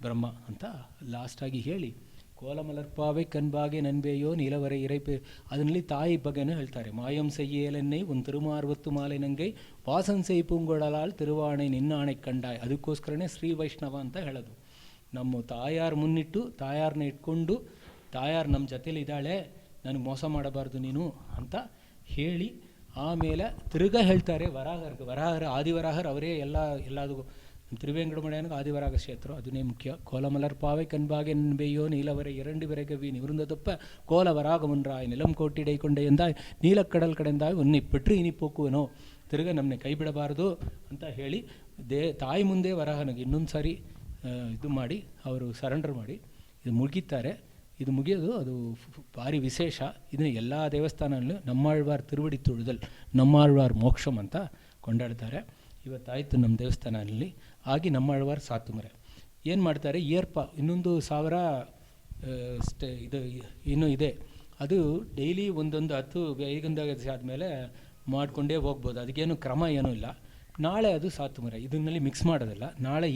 ಬ್ರಹ್ಮ ಅಂತ ಲಾಸ್ಟಾಗಿ ಹೇಳಿ, ಕೋಲಮಲರ್ಪಾವೆ ಕಣ್ಬಾಗೆ ನನ್ಬೇಯೋ ನೀಲವರೆ ಇರೈಪೆ, ಅದರಲ್ಲಿ ತಾಯಿ ಬಗ್ಗೆನೂ ಹೇಳ್ತಾರೆ. ಮಾಯಂ ಸಯ್ಯೇಲೆನ್ನೈ ಒಂದು ತಿರುಮಾರ್ವತ್ತು ಮಾಲೆ ನಂಗೈ ವಾಸನ್ ಸೈ ಪೂಂಗೊಡಲಾಲ್ ತಿರುವಾಣೆ ನಿನ್ನಾಣೆ ಕಂಡಾಯ್. ಅದಕ್ಕೋಸ್ಕರನೇ ಶ್ರೀ ವೈಷ್ಣವ ಅಂತ ಹೇಳೋದು. ನಮ್ಮ ತಾಯಾರು ಮುನ್ನಿಟ್ಟು, ತಾಯಾರನ್ನ ಇಟ್ಕೊಂಡು, ತಾಯಾರು ನಮ್ಮ ಜೊತೇಲಿ ಇದ್ದಾಳೆ, ನನಗೆ ಮೋಸ ಮಾಡಬಾರ್ದು ನೀನು ಅಂತ ಹೇಳಿ, ಆಮೇಲೆ ತಿರುಗಾ ಹೇಳ್ತಾರೆ ವರಾಹರ ಆದಿವರಾಹರ್ ಅವರೇ ಎಲ್ಲದೂ. ತಿರುವೇಂಕಟಮಣೆಯನಿಗೆ ಆದಿವರಾಗ ಕ್ಷೇತ್ರ ಅದನ್ನೇ ಮುಖ್ಯ. ಕೋಲಮಲರ್ಪಾವೆ ಕಣ್ಬಾಗೆ ಬೇಯೋ ನೀಲವರೆ 2 ಬೆರಗವಿ ನಿವೃಂದದಪ್ಪ ಕೋಲವರಾಗಮನ್ರಾಯ್ ನಿಲಂ ಕೋಟಿಡೈಕೊಂಡೆ ಎಂದಾಯ್ ನೀಲಕ್ಕಡಲ್ ಕಡೆಂದಾಯ್ ಒನ್ನಿ ಪೆಟ್ರು ಇನಿ ಪೋಕುವನೋ, ತಿರುಗ ನಮ್ಮನ್ನೇ ಕೈ ಬಿಡಬಾರ್ದು ಅಂತ ಹೇಳಿ ತಾಯಿ ಮುಂದೆ ವರಾಹನಿಗೆ ಇನ್ನೊಂದು ಸಾರಿ ಇದು ಮಾಡಿ ಅವರು ಸರೆಂಡರ್ ಮಾಡಿ ಇದು ಮುಗಿತಾರೆ. ಇದು ಮುಗಿಯೋದು ಅದು ಭಾರಿ ವಿಶೇಷ. ಇದನ್ನು ಎಲ್ಲ ದೇವಸ್ಥಾನದಲ್ಲೂ ನಮ್ಮಾಳ್ವಾರ್ ತಿರುವಡಿ ತುಳಿದಲ್ ನಮ್ಮಾಳ್ವಾರ್ ಮೋಕ್ಷಂ ಅಂತ ಕೊಂಡಾಡ್ತಾರೆ. ಇವತ್ತಾಯಿತು ನಮ್ಮ ದೇವಸ್ಥಾನದಲ್ಲಿ ಆಗಿ ನಮ್ಮಾಳ್ವಾರ್ ಸಾತುಮರೆ ಏನು ಮಾಡ್ತಾರೆ, ಇನ್ನೊಂದು 1000 ಇದು ಇನ್ನೂ ಇದೆ. ಅದು ಡೈಲಿ ಒಂದೊಂದು 10 ವೈಗುಂಠ ಆದಮೇಲೆ ಮಾಡಿಕೊಂಡೇ ಹೋಗ್ಬೋದು, ಅದಕ್ಕೇನು ಕ್ರಮ ಏನೂ ಇಲ್ಲ. ನಾಳೆ ಅದು ಸಾತುಮರೆ, ಇದನ್ನಲ್ಲಿ ಮಿಕ್ಸ್ ಮಾಡೋದಿಲ್ಲ. ನಾಳೆ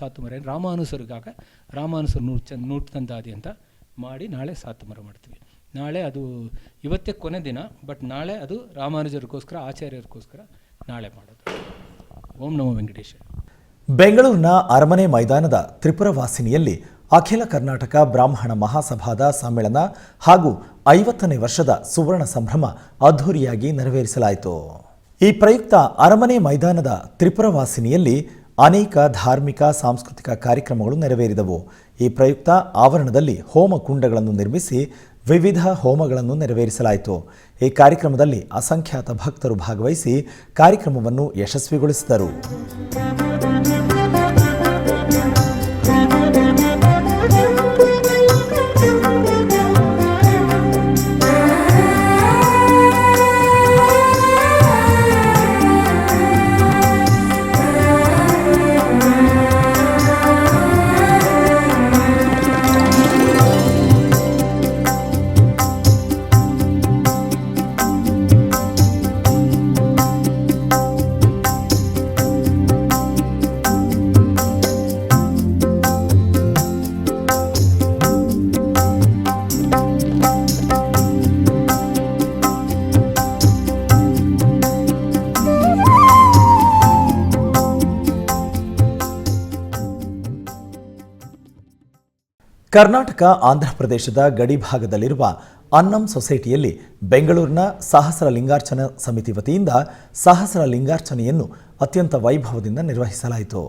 ಸಾತುಮರೆ ರಾಮಾನುಸರಿಗಾಗ ರಾಮಾನುಸರು ನೂಟಂದಾದಿ ಅಂತ ಮಾಡಿ ನಾಳೆ ಸಾತುಮರೆ ಮಾಡ್ತೀವಿ. ನಾಳೆ ಅದು ಇವತ್ತೇ ಕೊನೆ ದಿನ, ಬಟ್ ನಾಳೆ ಅದು ರಾಮಾನುಜರಿಗೋಸ್ಕರ ಆಚಾರ್ಯರಿಗೋಸ್ಕರ ನಾಳೆ ಮಾಡೋದು. ಓಂ ನಮೋ ವೆಂಕಟೇಶ. ಬೆಂಗಳೂರಿನ ಅರಮನೆ ಮೈದಾನದ ತ್ರಿಪುರವಾಸಿನಿಯಲ್ಲಿ ಅಖಿಲ ಕರ್ನಾಟಕ ಬ್ರಾಹ್ಮಣ ಮಹಾಸಭಾದ ಸಮ್ಮೇಳನ ಹಾಗೂ 50ನೇ ವರ್ಷದ ಸುವರ್ಣ ಸಂಭ್ರಮ ಅದ್ಧೂರಿಯಾಗಿ ನೆರವೇರಿಸಲಾಯಿತು. ಈ ಪ್ರಯುಕ್ತ ಅರಮನೆ ಮೈದಾನದ ತ್ರಿಪುರವಾಸಿನಿಯಲ್ಲಿ ಅನೇಕ ಧಾರ್ಮಿಕ ಸಾಂಸ್ಕೃತಿಕ ಕಾರ್ಯಕ್ರಮಗಳು ನೆರವೇರಿದವು. ಈ ಪ್ರಯುಕ್ತ ಆವರಣದಲ್ಲಿ ಹೋಮ ಕುಂಡಗಳನ್ನು ನಿರ್ಮಿಸಿ ವಿವಿಧ ಹೋಮಗಳನ್ನು ನೆರವೇರಿಸಲಾಯಿತು. ಈ ಕಾರ್ಯಕ್ರಮದಲ್ಲಿ ಅಸಂಖ್ಯಾತ ಭಕ್ತರು ಭಾಗವಹಿಸಿ ಕಾರ್ಯಕ್ರಮವನ್ನು ಯಶಸ್ವಿಗೊಳಿಸಿದರು. ಕರ್ನಾಟಕ ಆಂಧ್ರಪ್ರದೇಶದ ಗಡಿ ಭಾಗದಲ್ಲಿರುವ ಅನ್ನಂ ಸೊಸೈಟಿಯಲ್ಲಿ ಬೆಂಗಳೂರಿನ ಸಹಸ್ರ ಲಿಂಗಾರ್ಚನಾ ಸಮಿತಿ ವತಿಯಿಂದ ಸಹಸ್ರ ಲಿಂಗಾರ್ಚನೆಯನ್ನು ಅತ್ಯಂತ ವೈಭವದಿಂದ ನಿರ್ವಹಿಸಲಾಯಿತು.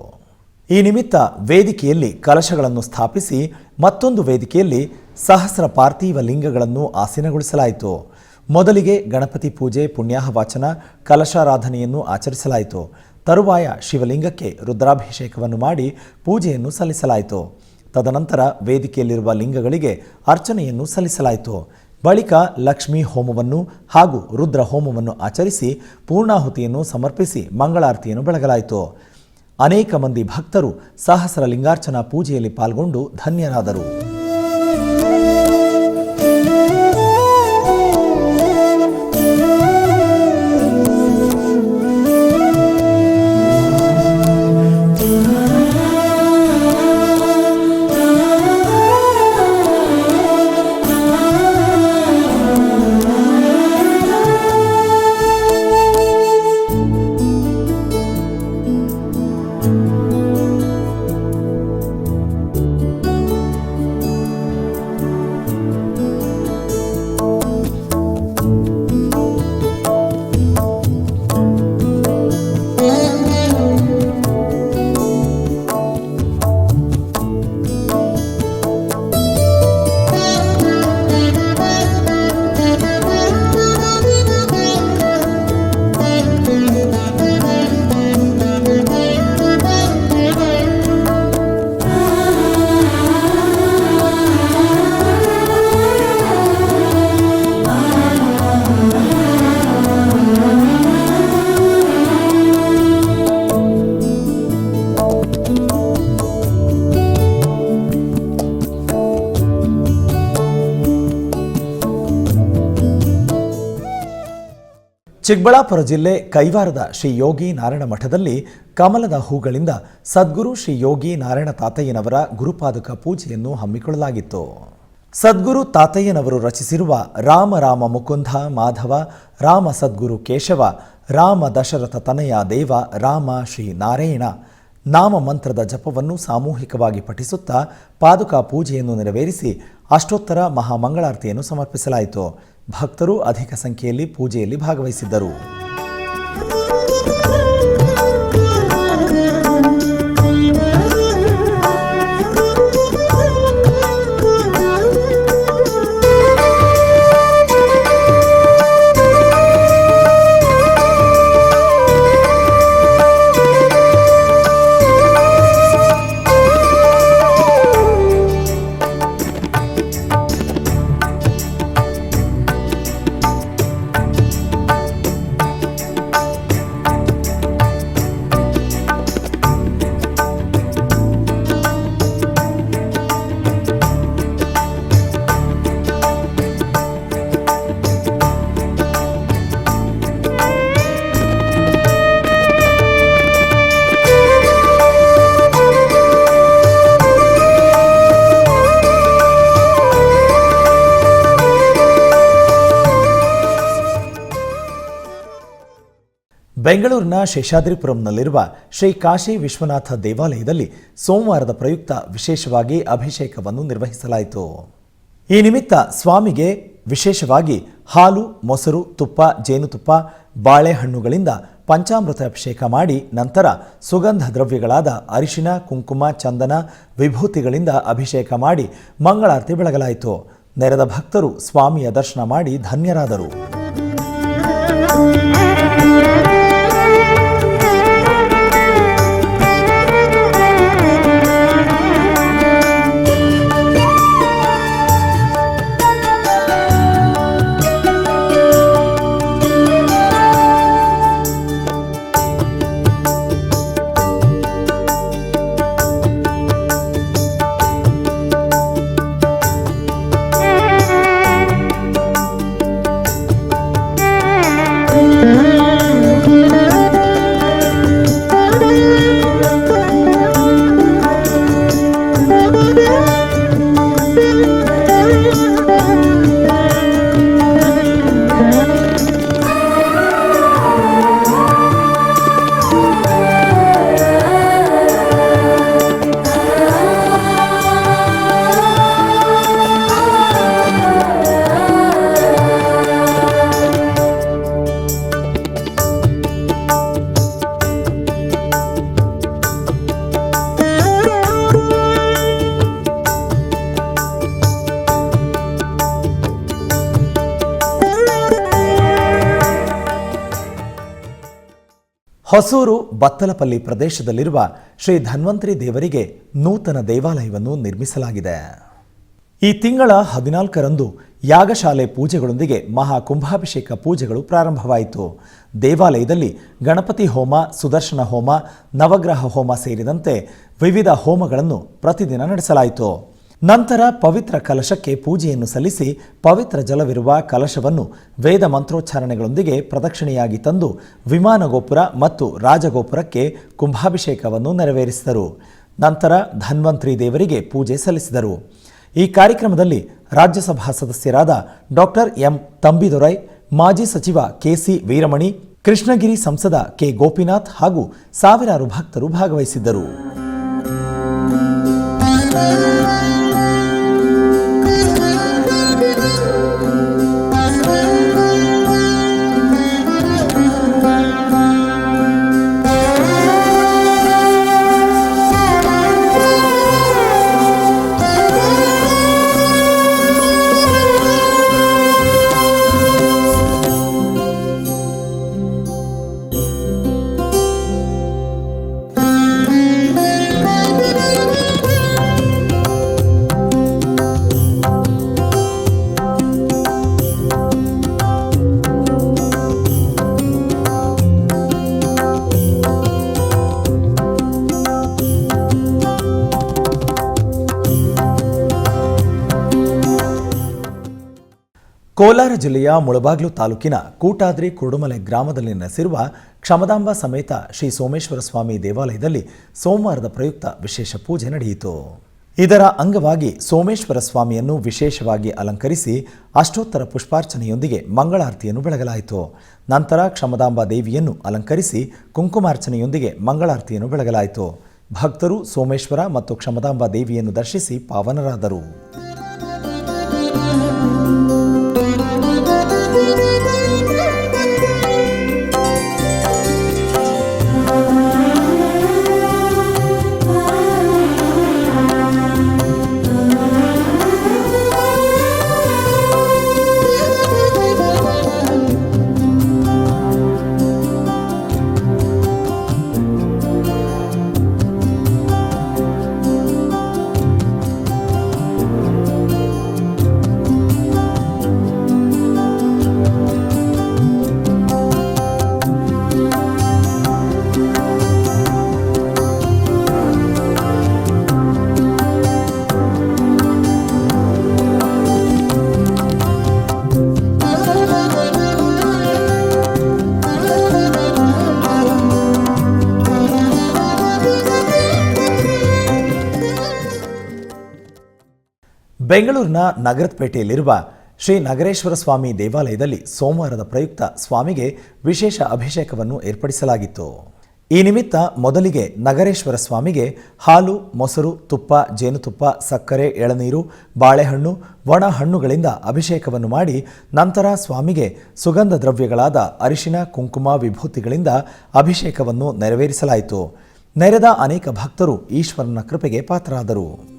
ಈ ನಿಮಿತ್ತ ವೇದಿಕೆಯಲ್ಲಿ ಕಲಶಗಳನ್ನು ಸ್ಥಾಪಿಸಿ ಮತ್ತೊಂದು ವೇದಿಕೆಯಲ್ಲಿ ಸಹಸ್ರ ಪಾರ್ಥಿವ ಲಿಂಗಗಳನ್ನು ಆಸೀನಗೊಳಿಸಲಾಯಿತು. ಮೊದಲಿಗೆ ಗಣಪತಿ ಪೂಜೆ, ಪುಣ್ಯಾಹ ವಾಚನ, ಕಲಶಾರಾಧನೆಯನ್ನು ಆಚರಿಸಲಾಯಿತು. ತರುವಾಯ ಶಿವಲಿಂಗಕ್ಕೆ ರುದ್ರಾಭಿಷೇಕವನ್ನು ಮಾಡಿ ಪೂಜೆಯನ್ನು ಸಲ್ಲಿಸಲಾಯಿತು. ತದನಂತರ ವೇದಿಕೆಯಲ್ಲಿರುವ ಲಿಂಗಗಳಿಗೆ ಅರ್ಚನೆಯನ್ನು ಸಲ್ಲಿಸಲಾಯಿತು. ಬಳಿಕ ಲಕ್ಷ್ಮೀ ಹೋಮವನ್ನು ಹಾಗೂ ರುದ್ರ ಹೋಮವನ್ನು ಆಚರಿಸಿ ಪೂರ್ಣಾಹುತಿಯನ್ನು ಸಮರ್ಪಿಸಿ ಮಂಗಳಾರತಿಯನ್ನು ಬೆಳಗಲಾಯಿತು. ಅನೇಕ ಮಂದಿ ಭಕ್ತರು ಸಹಸ್ರ ಲಿಂಗಾರ್ಚನಾ ಪೂಜೆಯಲ್ಲಿ ಪಾಲ್ಗೊಂಡು ಧನ್ಯರಾದರು. ಚಿಕ್ಕಬಳ್ಳಾಪುರ ಜಿಲ್ಲೆ ಕೈವಾರದ ಶ್ರೀ ಯೋಗಿ ನಾರಾಯಣ ಮಠದಲ್ಲಿ ಕಮಲದ ಹೂಗಳಿಂದ ಸದ್ಗುರು ಶ್ರೀ ಯೋಗಿ ನಾರಾಯಣ ತಾತಯ್ಯನವರ ಗುರುಪಾದುಕ ಪೂಜೆಯನ್ನು ಹಮ್ಮಿಕೊಳ್ಳಲಾಗಿತ್ತು. ಸದ್ಗುರು ತಾತಯ್ಯನವರು ರಚಿಸಿರುವ ರಾಮ ರಾಮ ಮುಕುಂದ ಮಾಧವ, ರಾಮ ಸದ್ಗುರು ಕೇಶವ, ರಾಮ ದಶರಥ ತನಯ ದೇವ, ರಾಮ ಶ್ರೀ ನಾರಾಯಣ ನಾಮ ಮಂತ್ರದ ಜಪವನ್ನು ಸಾಮೂಹಿಕವಾಗಿ ಪಠಿಸುತ್ತಾ ಪಾದುಕಾ ಪೂಜೆಯನ್ನು ನೆರವೇರಿಸಿ ಅಷ್ಟೋತ್ತರ ಮಹಾಮಂಗಳಾರತಿಯನ್ನು ಸಮರ್ಪಿಸಲಾಯಿತು. ಭಕ್ತರು ಅಧಿಕ ಸಂಖ್ಯೆಯಲ್ಲಿ ಪೂಜೆಯಲ್ಲಿ ಭಾಗವಹಿಸಿದ್ದರು. ಬೆಂಗಳೂರಿನ ಶೇಷಾದ್ರಿಪುರಂನಲ್ಲಿರುವ ಶ್ರೀ ಕಾಶಿ ವಿಶ್ವನಾಥ ದೇವಾಲಯದಲ್ಲಿ ಸೋಮವಾರದ ಪ್ರಯುಕ್ತ ವಿಶೇಷವಾಗಿ ಅಭಿಷೇಕವನ್ನು ನಿರ್ವಹಿಸಲಾಯಿತು. ಈ ನಿಮಿತ್ತ ಸ್ವಾಮಿಗೆ ವಿಶೇಷವಾಗಿ ಹಾಲು, ಮೊಸರು, ತುಪ್ಪ, ಜೇನುತುಪ್ಪ, ಬಾಳೆಹಣ್ಣುಗಳಿಂದ ಪಂಚಾಮೃತ ಅಭಿಷೇಕ ಮಾಡಿ ನಂತರ ಸುಗಂಧ ದ್ರವ್ಯಗಳಾದ ಅರಿಶಿನ, ಕುಂಕುಮ, ಚಂದನ, ವಿಭೂತಿಗಳಿಂದ ಅಭಿಷೇಕ ಮಾಡಿ ಮಂಗಳಾರತಿ ಬೆಳಗಲಾಯಿತು. ನೆರೆದ ಭಕ್ತರು ಸ್ವಾಮಿಯ ದರ್ಶನ ಮಾಡಿ ಧನ್ಯರಾದರು. ಹೊಸೂರು ಬತ್ತಲಪಲ್ಲಿ ಪ್ರದೇಶದಲ್ಲಿರುವ ಶ್ರೀ ಧನ್ವಂತರಿ ದೇವರಿಗೆ ನೂತನ ದೇವಾಲಯವನ್ನು ನಿರ್ಮಿಸಲಾಗಿದೆ. ಈ ತಿಂಗಳ 14ರಂದು ಯಾಗಶಾಲೆ ಪೂಜೆಗಳೊಂದಿಗೆ ಮಹಾಕುಂಭಾಭಿಷೇಕ ಪೂಜೆಗಳು ಪ್ರಾರಂಭವಾಯಿತು. ದೇವಾಲಯದಲ್ಲಿ ಗಣಪತಿ ಹೋಮ, ಸುದರ್ಶನ ಹೋಮ, ನವಗ್ರಹ ಹೋಮ ಸೇರಿದಂತೆ ವಿವಿಧ ಹೋಮಗಳನ್ನು ಪ್ರತಿದಿನ ನಡೆಸಲಾಯಿತು. ನಂತರ ಪವಿತ್ರ ಕಲಶಕ್ಕೆ ಪೂಜೆಯನ್ನು ಸಲ್ಲಿಸಿ ಪವಿತ್ರ ಜಲವಿರುವ ಕಲಶವನ್ನು ವೇದ ಮಂತ್ರೋಚ್ಚಾರಣೆಗಳೊಂದಿಗೆ ಪ್ರದಕ್ಷಿಣೆಯಾಗಿ ತಂದು ವಿಮಾನ ಗೋಪುರ ಮತ್ತು ರಾಜಗೋಪುರಕ್ಕೆ ಕುಂಭಾಭಿಷೇಕವನ್ನು ನೆರವೇರಿಸಿದರು. ನಂತರ ಧನ್ವಂತರಿ ದೇವರಿಗೆ ಪೂಜೆ ಸಲ್ಲಿಸಿದರು. ಈ ಕಾರ್ಯಕ್ರಮದಲ್ಲಿ ರಾಜ್ಯಸಭಾ ಸದಸ್ಯರಾದ ಡಾಕ್ಟರ್ ಎಂ ತಂಬಿದೊರೈ, ಮಾಜಿ ಸಚಿವ ಕೆಸಿ ವೀರಮಣಿ, ಕೃಷ್ಣಗಿರಿ ಸಂಸದ ಕೆ ಗೋಪಿನಾಥ್ ಹಾಗೂ ಸಾವಿರಾರು ಭಕ್ತರು ಭಾಗವಹಿಸಿದ್ದರು. ಕೋಲಾರ ಜಿಲ್ಲೆಯ ಮುಳಬಾಗಿಲು ತಾಲೂಕಿನ ಕೂಟಾದ್ರಿ ಕುರುಡುಮಲೆ ಗ್ರಾಮದಲ್ಲಿ ನೆಲೆಸಿರುವ ಕ್ಷಮದಾಂಬ ಸಮೇತ ಶ್ರೀ ಸೋಮೇಶ್ವರ ಸ್ವಾಮಿ ದೇವಾಲಯದಲ್ಲಿ ಸೋಮವಾರದ ಪ್ರಯುಕ್ತ ವಿಶೇಷ ಪೂಜೆ ನಡೆಯಿತು. ಇದರ ಅಂಗವಾಗಿ ಸೋಮೇಶ್ವರ ಸ್ವಾಮಿಯನ್ನು ವಿಶೇಷವಾಗಿ ಅಲಂಕರಿಸಿ ಅಷ್ಟೋತ್ತರ ಪುಷ್ಪಾರ್ಚನೆಯೊಂದಿಗೆ ಮಂಗಳಾರತಿಯನ್ನು ಬೆಳಗಲಾಯಿತು. ನಂತರ ಕ್ಷಮದಾಂಬ ದೇವಿಯನ್ನು ಅಲಂಕರಿಸಿ ಕುಂಕುಮಾರ್ಚನೆಯೊಂದಿಗೆ ಮಂಗಳಾರತಿಯನ್ನು ಬೆಳಗಲಾಯಿತು. ಭಕ್ತರು ಸೋಮೇಶ್ವರ ಮತ್ತು ಕ್ಷಮದಾಂಬ ದೇವಿಯನ್ನು ದರ್ಶಿಸಿ ಪಾವನರಾದರು. ಬೆಂಗಳೂರಿನ ನಗರಪೇಟೆಯಲ್ಲಿರುವ ಶ್ರೀ ನಗರೇಶ್ವರ ಸ್ವಾಮಿ ದೇವಾಲಯದಲ್ಲಿ ಸೋಮವಾರದ ಪ್ರಯುಕ್ತ ಸ್ವಾಮಿಗೆ ವಿಶೇಷ ಅಭಿಷೇಕವನ್ನು ಏರ್ಪಡಿಸಲಾಗಿತ್ತು. ಈ ನಿಮಿತ್ತ ಮೊದಲಿಗೆ ನಗರೇಶ್ವರ ಸ್ವಾಮಿಗೆ ಹಾಲು, ಮೊಸರು, ತುಪ್ಪ, ಜೇನುತುಪ್ಪ, ಸಕ್ಕರೆ, ಎಳನೀರು, ಬಾಳೆಹಣ್ಣು, ಒಣ ಹಣ್ಣುಗಳಿಂದ ಅಭಿಷೇಕವನ್ನು ಮಾಡಿ ನಂತರ ಸ್ವಾಮಿಗೆ ಸುಗಂಧ ದ್ರವ್ಯಗಳಾದ ಅರಿಶಿನ, ಕುಂಕುಮ, ವಿಭೂತಿಗಳಿಂದ ಅಭಿಷೇಕವನ್ನು ನೆರವೇರಿಸಲಾಯಿತು. ನೆರೆದ ಅನೇಕ ಭಕ್ತರು ಈಶ್ವರನ ಕೃಪೆಗೆ ಪಾತ್ರರಾದರು.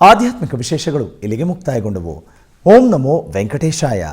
ಆಧ್ಯಾತ್ಮಿಕ ವಿಶೇಷಗಳು ಇಲ್ಲಿಗೆ ಮುಕ್ತಾಯಗೊಂಡವು. ಓಂ ನಮೋ ವೆಂಕಟೇಶಾಯ.